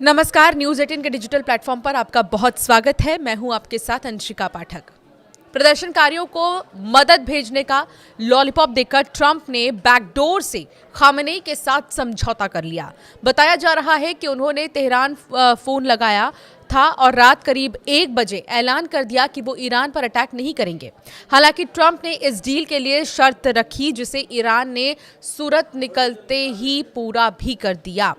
नमस्कार, न्यूज़ 18 के digital platform पर आपका बहुत स्वागत है। मैं हूं आपके साथ अंशिका पाठक। प्रदर्शनकारियों को मदद भेजने का लॉलीपॉप देकर ट्रंप ने बैकडोर से खामेनेई के साथ समझौता कर लिया। बताया जा रहा है कि उन्होंने तेहरान फोन लगाया था और रात करीब 1 बजे ऐलान कर दिया कि वो ईरान पर अटैक नहीं करेंगे। हालांकि ट्रंप ने इस डील के लिए शर्त रखी, जिसे ईरान ने सूरत निकलते ही पूरा भी कर दिया।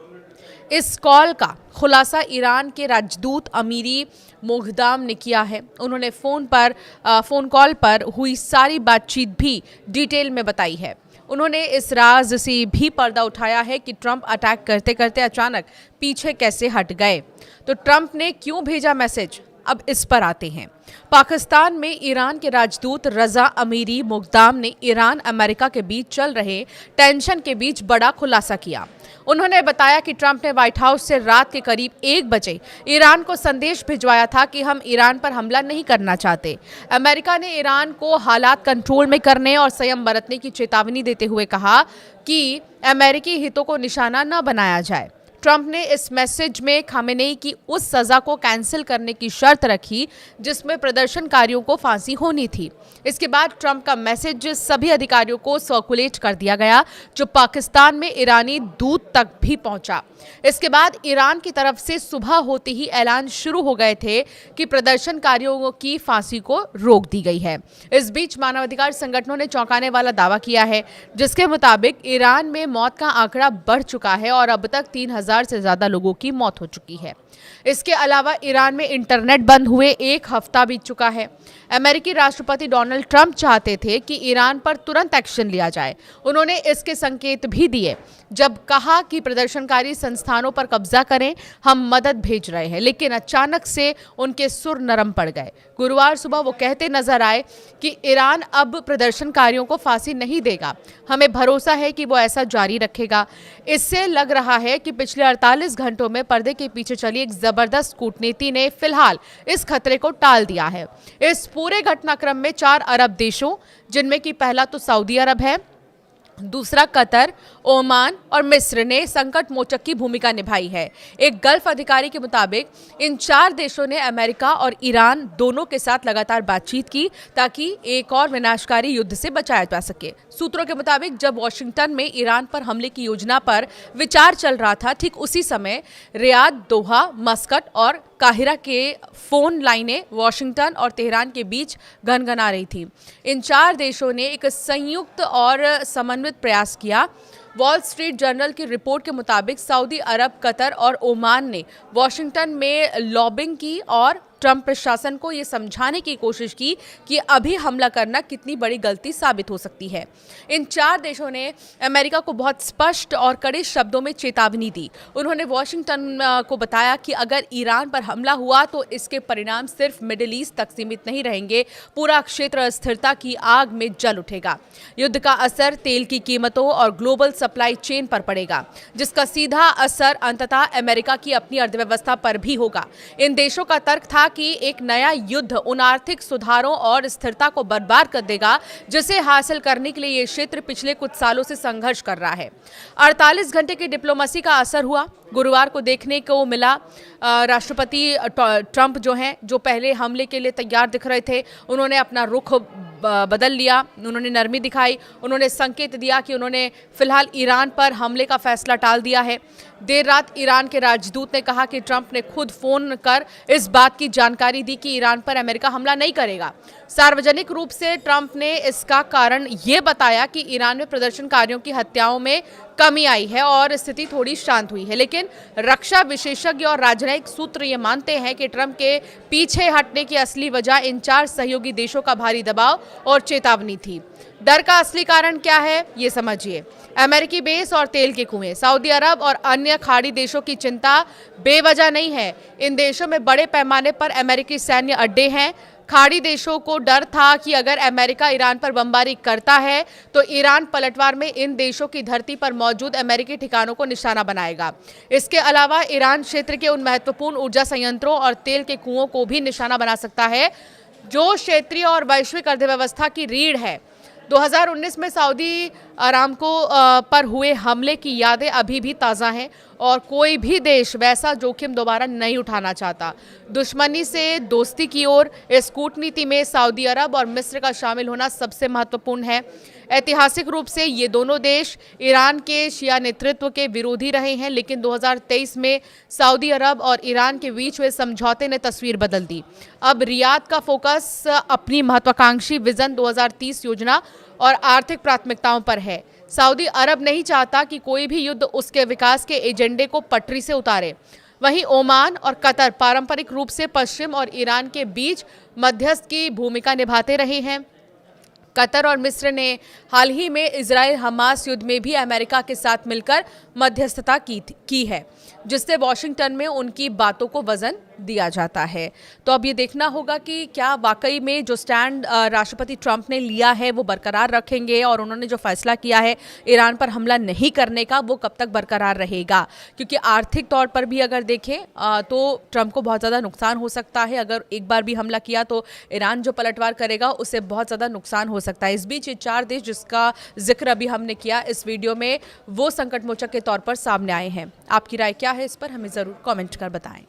इस कॉल का खुलासा ईरान के राजदूत अमीरी मोगदाम ने किया है। उन्होंने फोन कॉल पर हुई सारी बातचीत भी डिटेल में बताई है। उन्होंने इस राज से भी पर्दा उठाया है कि ट्रंप अटैक करते करते अचानक पीछे कैसे हट गए। तो ट्रंप ने क्यों भेजा मैसेज, अब इस पर आते हैं। पाकिस्तान में ईरान के राजदूत रजा अमीरी मोगदाम ने ईरान अमेरिका के बीच चल रहे टेंशन के बीच बड़ा खुलासा किया। उन्होंने बताया कि ट्रंप ने व्हाइट हाउस से रात के करीब 1 बजे ईरान को संदेश भिजवाया था कि हम ईरान पर हमला नहीं करना चाहते। अमेरिका ने ईरान को हालात कंट्रोल में करने और संयम बरतने की चेतावनी देते हुए कहा कि अमेरिकी हितों को निशाना न बनाया जाए। ट्रंप ने इस मैसेज में खामेनेई की उस सजा को कैंसिल करने की शर्त रखी जिसमें प्रदर्शनकारियों को फांसी होनी थी। इसके बाद ट्रंप का मैसेज सभी अधिकारियों को सर्कुलेट कर दिया गया, जो पाकिस्तान में ईरानी दूत तक भी पहुंचा। इसके बाद ईरान की तरफ से सुबह होते ही ऐलान शुरू हो गए थे कि प्रदर्शनकारियों की फांसी को रोक दी गई है। इस बीच मानवाधिकार संगठनों ने चौंकाने वाला दावा किया है, जिसके मुताबिक ईरान में मौत का आंकड़ा बढ़ चुका है और अब तक 3000 से ज्यादा लोगों की मौत हो चुकी है। इसके अलावा ईरान में इंटरनेट बंद हुए 1 हफ्ता बीत चुका है। अमेरिकी राष्ट्रपति डोनाल्ड ट्रंप चाहते थे कि ईरान पर तुरंत एक्शन लिया जाए। उन्होंने इसके संकेत भी दिए जब कहा कि प्रदर्शनकारी संस्थानों पर कब्जा करें, हम मदद भेज रहे हैं, लेकिन अचानक से उनके सुर नरम पड़ गए। गुरुवार सुबह वो कहते नजर आए कि ईरान अब प्रदर्शनकारियों को फांसी नहीं देगा, हमें भरोसा है कि वो ऐसा जारी रखेगा। इससे लग रहा है कि पिछले 48 घंटों में पर्दे के पीछे चली एक जबरदस्त कूटनीति ने फिलहाल इस खतरे को टाल दिया है। इस पूरे घटनाक्रम में 4 अरब देशों, जिनमें कि पहला तो सऊदी अरब है, दूसरा कतर, ओमान और मिस्र ने संकट मोचक की भूमिका निभाई है। एक गल्फ अधिकारी के मुताबिक इन 4 देशों ने अमेरिका और ईरान दोनों के साथ लगातार बातचीत की ताकि एक और विनाशकारी युद्ध से बचाया जा सके। सूत्रों के मुताबिक जब वॉशिंगटन में ईरान पर हमले की योजना पर विचार चल रहा था, ठीक उसी समय रियाद, दोहा, मस्कट और काहिरा के फोन लाइनें वॉशिंगटन और तेहरान के बीच गनगना रही थी। इन 4 देशों ने एक संयुक्त और समन्वित प्रयास किया। वॉल स्ट्रीट जर्नल की रिपोर्ट के मुताबिक सऊदी अरब, कतर और ओमान ने वॉशिंगटन में लॉबिंग की और ट्रंप प्रशासन को ये समझाने की कोशिश की कि अभी हमला करना कितनी बड़ी गलती साबित हो सकती है। इन 4 देशों ने अमेरिका को बहुत स्पष्ट और कड़े शब्दों में चेतावनी दी। उन्होंने वॉशिंगटन को बताया कि अगर ईरान पर हमला हुआ तो इसके परिणाम सिर्फ मिडिल ईस्ट तक सीमित नहीं रहेंगे, पूरा क्षेत्र अस्थिरता की आग में जल उठेगा। युद्ध का असर तेल की कीमतों और ग्लोबल सप्लाई चेन पर पड़ेगा, जिसका सीधा असर अंततः अमेरिका की अपनी अर्थव्यवस्था पर भी होगा। इन देशों का तर्क था कि एक नया युद्ध उन आर्थिक सुधारों और स्थिरता को बर्बाद कर देगा जिसे हासिल करने के लिए ये क्षेत्र पिछले कुछ सालों से संघर्ष कर रहा है। 48 घंटे की डिप्लोमेसी का असर हुआ। गुरुवार को देखने को मिला राष्ट्रपति ट्रंप जो हैं, जो पहले हमले के लिए तैयार दिख रहे थे, उन्होंने अपना रुख बदल लिया। उन्होंने नरमी दिखाई। उन्होंने संकेत दिया कि उन्होंने फिलहाल ईरान पर हमले का फैसला टाल दिया है। देर रात ईरान के राजदूत ने कहा कि ट्रंप ने खुद फोन कर इस बात की जानकारी दी कि ईरान पर अमेरिका हमला नहीं करेगा। सार्वजनिक रूप से ट्रंप ने इसका कारण ये बताया कि ईरान में प्रदर्शनकारियों की हत्याओं में कमी आई है और स्थिति थोड़ी शांत हुई है। लेकिन रक्षा विशेषज्ञ और राजनयिक सूत्र ये मानते हैं कि ट्रंप के पीछे हटने की असली वजह इन 4 सहयोगी देशों का भारी दबाव और चेतावनी थी। डर का असली कारण क्या है, ये समझिए। अमेरिकी बेस और तेल के कुएं, सऊदी अरब और अन्य खाड़ी देशों की चिंता बेवजह नहीं है। इन देशों में बड़े पैमाने पर अमेरिकी सैन्य अड्डे हैं। खाड़ी देशों को डर था कि अगर अमेरिका ईरान पर बमबारी करता है तो ईरान पलटवार में इन देशों की धरती पर मौजूद अमेरिकी ठिकानों को निशाना बनाएगा। इसके अलावा ईरान क्षेत्र के उन महत्वपूर्ण ऊर्जा संयंत्रों और तेल के कुओं को भी निशाना बना सकता है जो क्षेत्रीय और वैश्विक अर्थव्यवस्था की रीढ़ है। 2019 में सऊदी अरामको पर हुए हमले की यादें अभी भी ताज़ा हैं। और कोई भी देश वैसा जोखिम दोबारा नहीं उठाना चाहता। दुश्मनी से दोस्ती की ओर इस कूटनीति में सऊदी अरब और मिस्र का शामिल होना सबसे महत्वपूर्ण है। ऐतिहासिक रूप से ये दोनों देश ईरान के शिया नेतृत्व के विरोधी रहे हैं, लेकिन 2023 में सऊदी अरब और ईरान के बीच हुए समझौते ने तस्वीर बदल दी। अब रियाद का फोकस अपनी महत्वाकांक्षी विजन 2030 योजना और आर्थिक प्राथमिकताओं पर है। सऊदी अरब नहीं चाहता कि कोई भी युद्ध उसके विकास के एजेंडे को पटरी से उतारे। वहीं ओमान और कतर पारंपरिक रूप से पश्चिम और ईरान के बीच मध्यस्थ की भूमिका निभाते रहे हैं। कतर और मिस्र ने हाल ही में इजराइल हमास युद्ध में भी अमेरिका के साथ मिलकर मध्यस्थता की है, जिससे वॉशिंगटन में उनकी बातों को वजन दिया जाता है। तो अब ये देखना होगा कि क्या वाकई में जो स्टैंड राष्ट्रपति ट्रंप ने लिया है वो बरकरार रखेंगे और उन्होंने जो फैसला किया है ईरान पर हमला नहीं करने का, वो कब तक बरकरार रहेगा। क्योंकि आर्थिक तौर पर भी अगर देखें तो ट्रंप को बहुत ज़्यादा नुकसान हो सकता है। अगर एक बार भी हमला किया तो ईरान जो पलटवार करेगा उससे बहुत ज़्यादा नुकसान हो सकता है। इस बीच ये 4 देश जिसका जिक्र अभी हमने किया इस वीडियो में, वो संकटमोचक के तौर पर सामने आए हैं। आपकी राय क्या है इस पर हमें ज़रूर कमेंट कर बताएं।